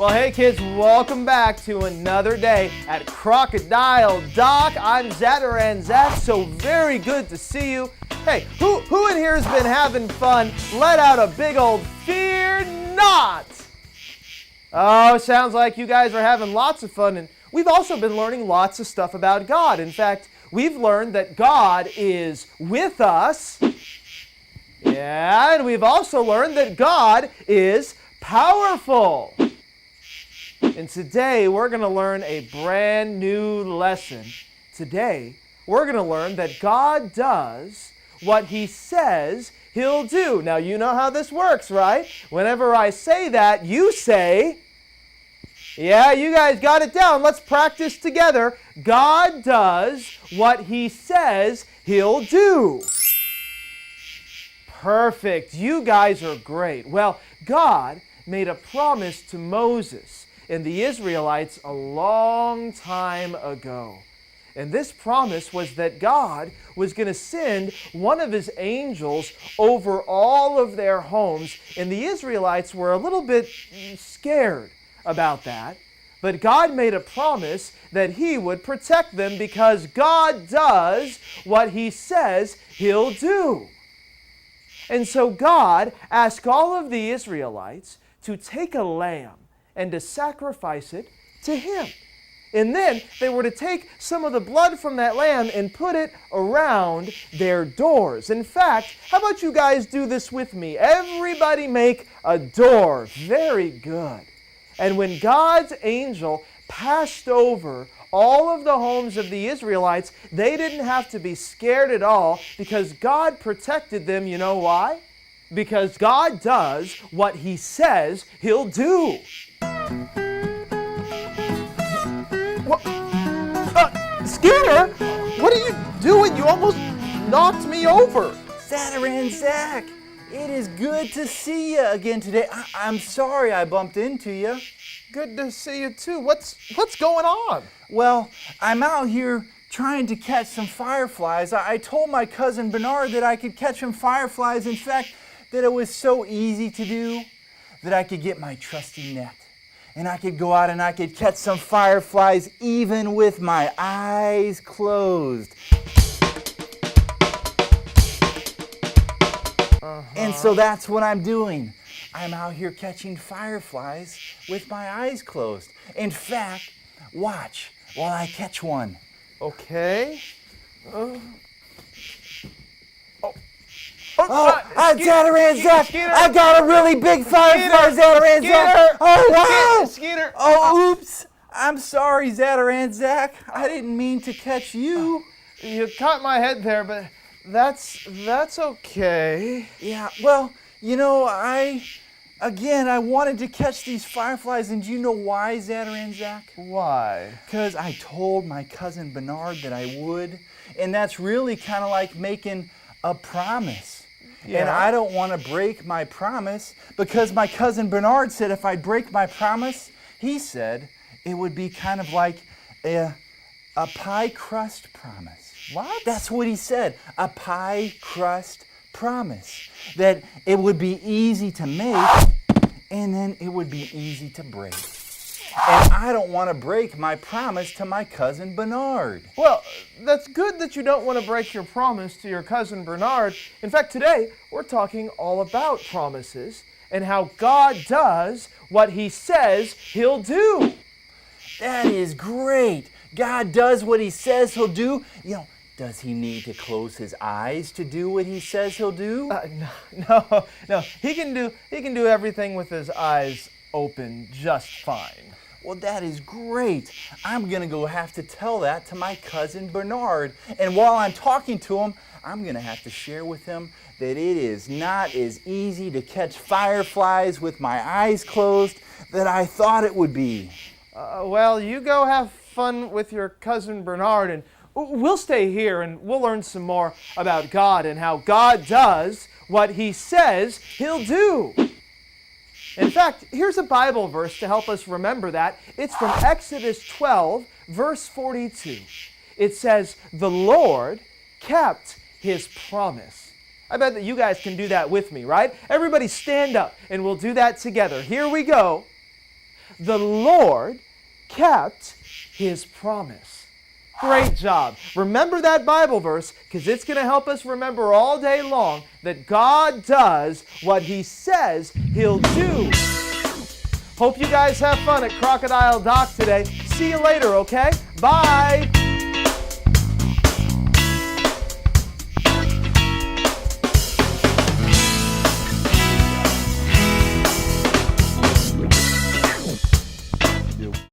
Well, hey kids, welcome back to another day at Crocodile Dock. I'm Zataran Zach, so very good to see you. Hey, who in here has been having fun? Let out a big old fear not. Oh, sounds like you guys are having lots of fun, and we've also been learning lots of stuff about God. In fact, we've learned that God is with us. Yeah, and we've also learned that God is powerful. And today we're going to learn a brand new lesson. Today we're going to learn that God does what He says He'll do. Now you know how this works, right? Whenever I say that, you say, yeah, you guys got it down. Let's practice together. God does what He says He'll do. Perfect. You guys are great. Well, God made a promise to Moses and the Israelites a long time ago. And this promise was that God was going to send one of His angels over all of their homes. And the Israelites were a little bit scared about that. But God made a promise that He would protect them because God does what He says He'll do. And so God asked all of the Israelites to take a lamb and to sacrifice it to Him. And then they were to take some of the blood from that lamb and put it around their doors. In fact, how about you guys do this with me? Everybody make a door. Very good. And when God's angel passed over all of the homes of the Israelites, they didn't have to be scared at all because God protected them. You know why? Because God does what He says He'll do. What? Skeeter, what are you doing? You almost knocked me over. Zataran Zach, it is good to see you again today. I'm sorry I bumped into you. Good to see you too. What's going on? Well, I'm out here trying to catch some fireflies. I told my cousin Bernard that I could catch some fireflies. In fact, that it was so easy to do that I could get my trusty net. And I could go out and I could catch some fireflies even with my eyes closed. And so that's what I'm doing. I'm out here catching fireflies with my eyes closed. In fact, watch while I catch one. Okay. Zataran Zach! Skeeter, I got a really big firefly, Zataran Zach! Oh, wow! Skeeter! Oh, oops! I'm sorry, Zataran Zach. I didn't mean to catch you. You caught my head there, but that's okay. Yeah, well, you know, I wanted to catch these fireflies, and do you know why, Zataran Zach? Why? Because I told my cousin Bernard that I would, and that's really kind of like making a promise. Yeah. And I don't want to break my promise because my cousin Bernard said if I break my promise, he said it would be kind of like a pie crust promise. What? That's what he said, a pie crust promise. That it would be easy to make and then it would be easy to break. And I don't want to break my promise to my cousin Bernard. Well, that's good that you don't want to break your promise to your cousin Bernard. In fact, today we're talking all about promises and how God does what He says He'll do. That is great. God does what He says He'll do. You know, does He need to close His eyes to do what He says He'll do? No. He can do everything with His eyes open just fine. Well, that is great. I'm going to go have to tell that to my cousin Bernard. And while I'm talking to him, I'm going to have to share with him that it is not as easy to catch fireflies with my eyes closed that I thought it would be. Well, you go have fun with your cousin Bernard, and we'll stay here and we'll learn some more about God and how God does what He says He'll do. In fact, here's a Bible verse to help us remember that. It's from Exodus 12, verse 42. It says, "The Lord kept His promise." I bet that you guys can do that with me, right? Everybody stand up and we'll do that together. Here we go. the Lord kept His promise. Great job. Remember that Bible verse, because it's going to help us remember all day long that God does what He says He'll do. Hope you guys have fun at Crocodile Dock today. See you later, okay? Bye!